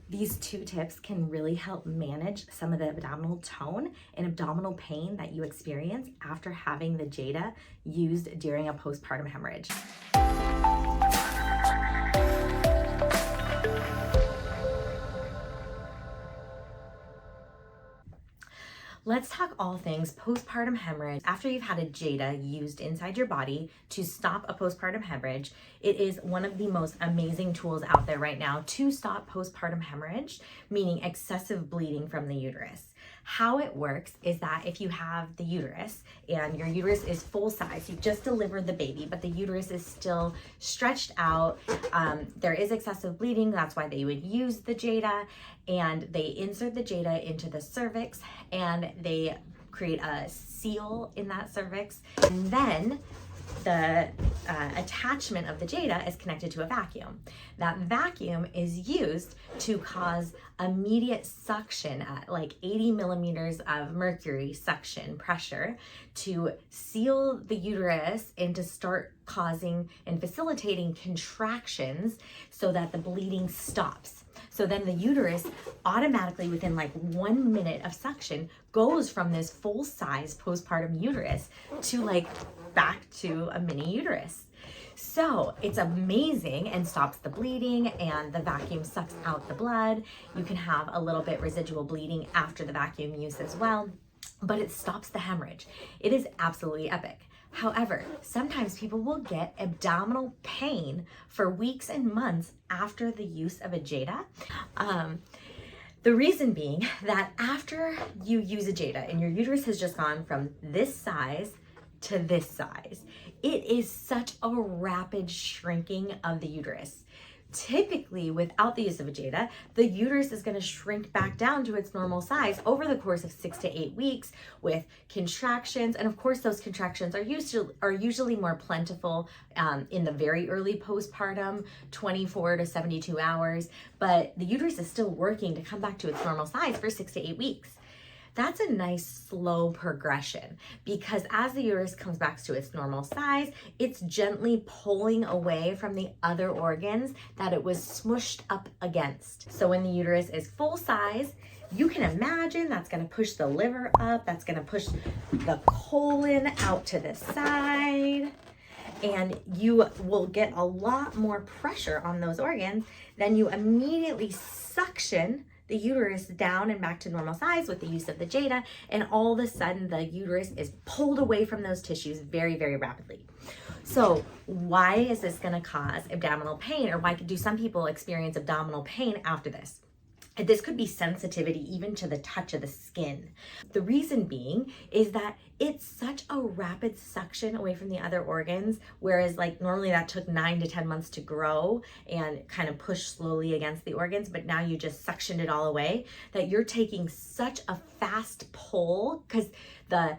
These 2 tips can really help manage some of the abdominal tone and abdominal pain that you experience after having the Jada used during a postpartum hemorrhage. Let's talk all things postpartum hemorrhage. After you've had a Jada used inside your body to stop a postpartum hemorrhage, it is one of the most amazing tools out there right now to stop postpartum hemorrhage, meaning excessive bleeding from the uterus. How it works is that if you have the uterus and your uterus is full size, you just delivered the baby, but the uterus is still stretched out, there is excessive bleeding. That's why they would use the Jada, and they insert the Jada into the cervix and they create a seal in that cervix. And then the attachment of the Jada is connected to a vacuum. That vacuum is used to cause immediate suction at like 80 millimeters of mercury suction pressure to seal the uterus and to start causing and facilitating contractions so that the bleeding stops. So then the uterus automatically within like 1 minute of suction goes from this full size postpartum uterus to like back to a mini uterus. So it's amazing and stops the bleeding, and the vacuum sucks out the blood. You can have a little bit residual bleeding after the vacuum use as well, but it stops the hemorrhage. It is absolutely epic. However, sometimes people will get abdominal pain for weeks and months after the use of a Jada. The reason being that after you use a Jada and your uterus has just gone from this size to this size, it is such a rapid shrinking of the uterus. Typically, without the use of a Jada, the uterus is going to shrink back down to its normal size over the course of 6 to 8 weeks with contractions. And of course, those contractions are usually more plentiful in the very early postpartum, 24 to 72 hours. But the uterus is still working to come back to its normal size for 6 to 8 weeks. That's a nice slow progression, because as the uterus comes back to its normal size, it's gently pulling away from the other organs that it was smushed up against. So when the uterus is full size, you can imagine that's going to push the liver up, that's going to push the colon out to the side, and you will get a lot more pressure on those organs. Then you immediately suction the uterus down and back to normal size with the use of the Jada, and all of a sudden the uterus is pulled away from those tissues very, very rapidly. So why is this going to cause abdominal pain, or why do some people experience abdominal pain after this? This could be sensitivity even to the touch of the skin. The reason being is that it's such a rapid suction away from the other organs, whereas like normally that took 9 to 10 months to grow and kind of push slowly against the organs, but now you just suctioned it all away, that you're taking such a fast pull, because the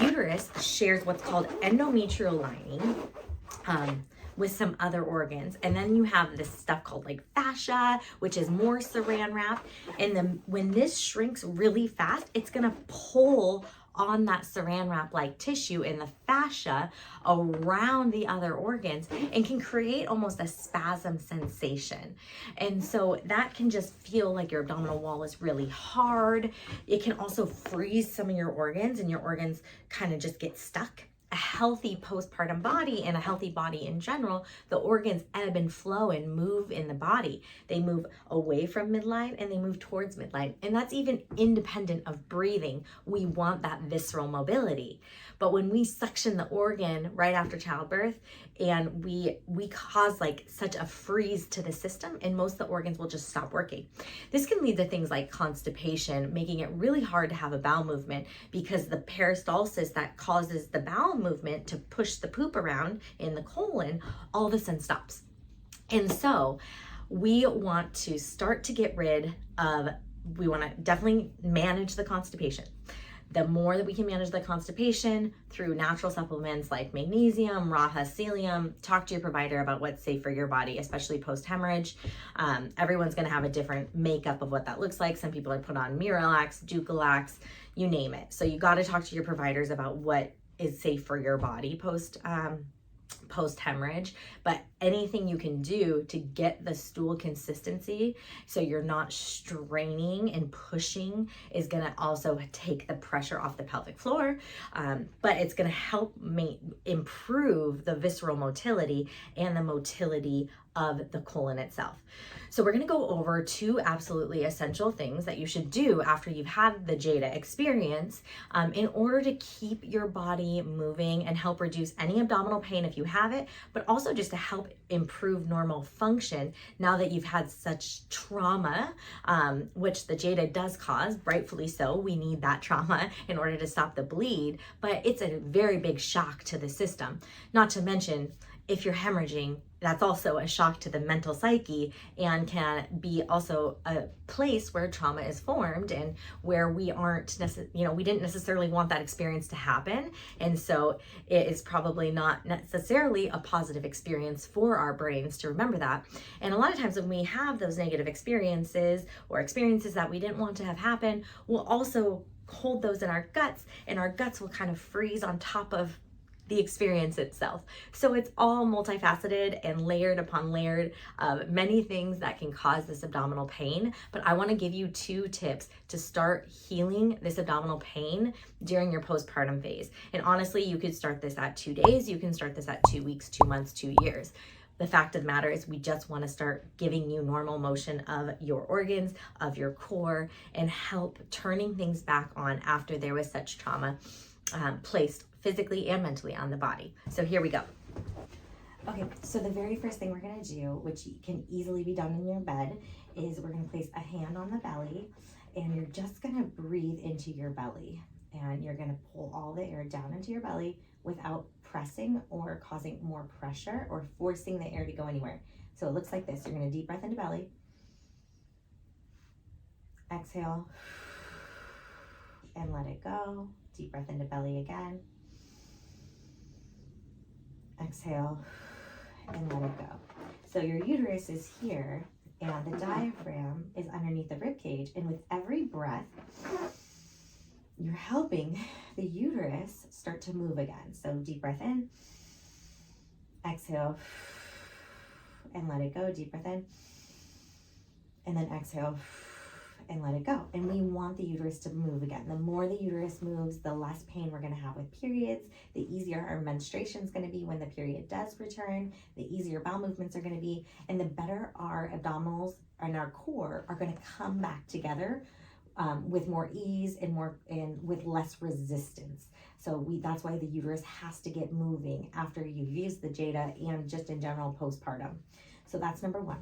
uterus shares what's called endometrial lining with some other organs. And then you have this stuff called like fascia, which is more saran wrap. And then when this shrinks really fast, it's gonna pull on that saran wrap like tissue in the fascia around the other organs and can create almost a spasm sensation. And so that can just feel like your abdominal wall is really hard. It can also freeze some of your organs, and your organs kind of just get stuck. A healthy postpartum body and a healthy body in general, the organs ebb and flow and move in the body. They move away from midline and they move towards midline. And that's even independent of breathing. We want that visceral mobility. But when we suction the organ right after childbirth and we cause like such a freeze to the system, and most of the organs will just stop working. This can lead to things like constipation, making it really hard to have a bowel movement, because the peristalsis that causes the bowel movement to push the poop around in the colon all of a sudden stops. And so we want to start to get rid of, we want to definitely manage the constipation. The more that we can manage the constipation through natural supplements like magnesium, raha, psyllium, talk to your provider about what's safe for your body, especially post-hemorrhage. Everyone's going to have a different makeup of what that looks like. Some people are put on Miralax, Dulcolax, you name it. So you got to talk to your providers about what is safe for your body post post hemorrhage, but anything you can do to get the stool consistency so you're not straining and pushing is going to also take the pressure off the pelvic floor, but it's going to help improve the visceral motility and the motility of the colon itself. So we're going to go over 2 absolutely essential things that you should do after you've had the Jada experience in order to keep your body moving and help reduce any abdominal pain if you have it, but also just to help improve normal function now that you've had such trauma, which the Jada does cause, rightfully so. We need that trauma in order to stop the bleed, but it's a very big shock to the system. Not to mention, if you're hemorrhaging, that's also a shock to the mental psyche and can be also a place where trauma is formed and where we we didn't necessarily want that experience to happen. And so it is probably not necessarily a positive experience for our brains to remember that. And a lot of times when we have those negative experiences or experiences that we didn't want to have happen, we'll also hold those in our guts, and our guts will kind of freeze on top of the experience itself. So it's all multifaceted and layered upon layered of many things that can cause this abdominal pain. But I want to give you 2 tips to start healing this abdominal pain during your postpartum phase. And honestly, you could start this at 2 days, you can start this at 2 weeks, 2 months, 2 years. The fact of the matter is we just want to start giving you normal motion of your organs, of your core, and help turning things back on after there was such trauma placed physically and mentally on the body. So here we go. Okay, so the very first thing we're gonna do, which can easily be done in your bed, is we're gonna place a hand on the belly, and you're just gonna breathe into your belly. And you're gonna pull all the air down into your belly without pressing or causing more pressure or forcing the air to go anywhere. So it looks like this. You're gonna deep breath into belly. Exhale, and let it go. Deep breath into belly again. Exhale, and let it go. So your uterus is here, and the diaphragm is underneath the rib cage, and with every breath, you're helping the uterus start to move again. So deep breath in, exhale, and let it go. Deep breath in, and then exhale, and let it go. And we want the uterus to move again. The more the uterus moves, the less pain we're gonna have with periods, the easier our menstruation is gonna be when the period does return, the easier bowel movements are gonna be, and the better our abdominals and our core are gonna come back together with more ease and with less resistance. So that's why the uterus has to get moving after you've used the Jada and just in general postpartum. So that's number 1.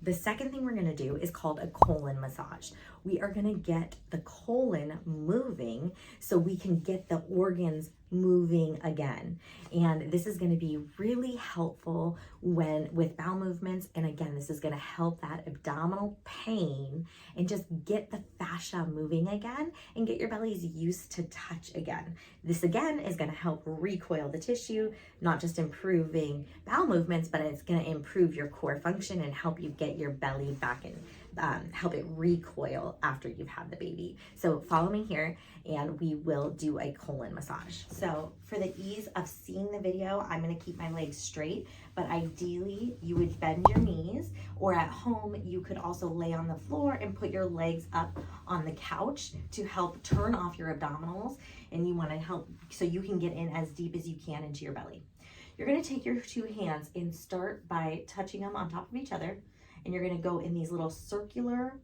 The second thing we're gonna do is called a colon massage. We are gonna get the colon moving so we can get the organs moving again. And this is gonna be really helpful with bowel movements. And again, this is gonna help that abdominal pain and just get the fascia moving again and get your bellies used to touch again. This again is gonna help recoil the tissue, not just improving bowel movements, but it's gonna improve your core function and help you get your belly back in, help it recoil after you've had the baby. So follow me here and we will do a colon massage. So for the ease of seeing the video, I'm gonna keep my legs straight, but ideally you would bend your knees, or at home you could also lay on the floor and put your legs up on the couch to help turn off your abdominals, and you wanna help so you can get in as deep as you can into your belly. You're gonna take your 2 hands and start by touching them on top of each other, and you're gonna go in these little circular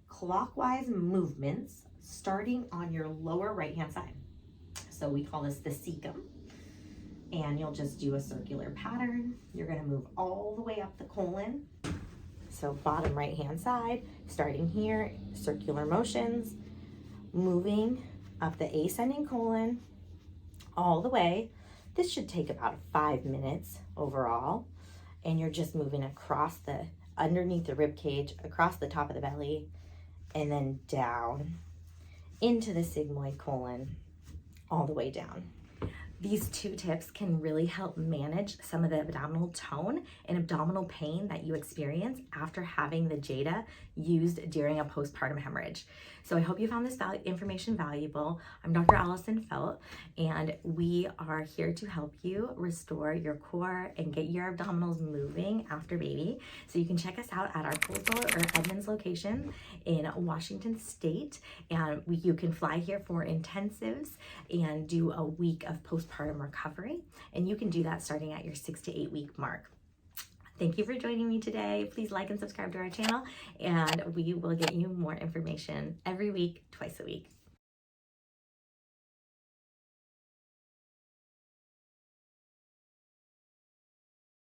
clockwise movements starting on your lower right hand side. So we call this the cecum, and you'll just do a circular pattern. You're gonna move all the way up the colon. So bottom right hand side, starting here, circular motions, moving up the ascending colon all the way. This should take about 5 minutes overall, and you're just moving across underneath the rib cage, across the top of the belly, and then down into the sigmoid colon, all the way down. These 2 tips can really help manage some of the abdominal tone and abdominal pain that you experience after having the Jada used during a postpartum hemorrhage. So I hope you found this information valuable. I'm Dr. Allison Felt, and we are here to help you restore your core and get your abdominals moving after baby. So you can check us out at our Poolsville or Edmonds location in Washington State, and you can fly here for intensives and do a week of postpartum recovery, and you can do that starting at your 6 to 8 week mark. Thank you for joining me today. Please like and subscribe to our channel, and we will get you more information every week, twice a week.